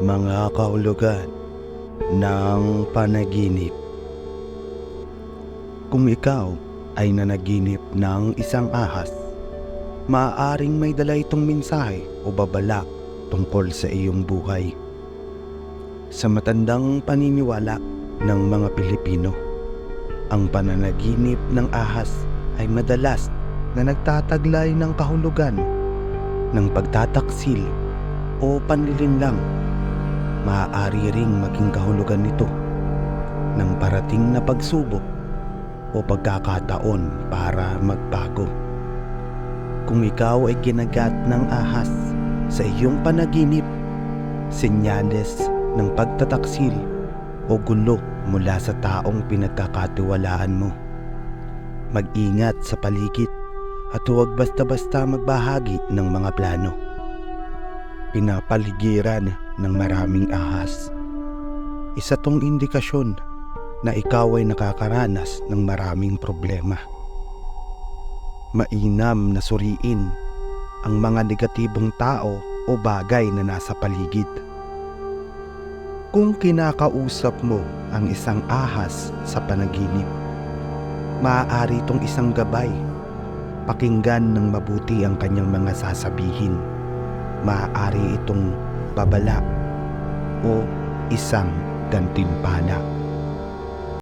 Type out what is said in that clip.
Mga kahulugan ng panaginip. Kung ikaw ay nanaginip ng isang ahas, maaaring may dala itong mensahe o babala tungkol sa iyong buhay. Sa matandang paniniwala ng mga Pilipino, ang pananaginip ng ahas ay madalas na nagtataglay ng kahulugan ng pagtataksil o panlilinlang. Maaari ring maging kahulugan nito ng parating na pagsubok o pagkakataon para magbago. Kung ikaw ay kinagat ng ahas sa iyong panaginip, senyales ng pagtataksil o gulo mula sa taong pinagkakatiwalaan mo. Mag-ingat sa paligid at huwag basta-basta magbahagi ng mga plano. Pinapaligiran ng maraming ahas. Isa tong indikasyon na ikaw ay nakakaranas ng maraming problema. Mainam na suriin ang mga negatibong tao o bagay na nasa paligid. Kung kinakausap mo ang isang ahas sa panaginip, maaari itong isang gabay. Pakinggan ng mabuti ang kanyang mga sasabihin. Maaari itong babala o isang gantimpala.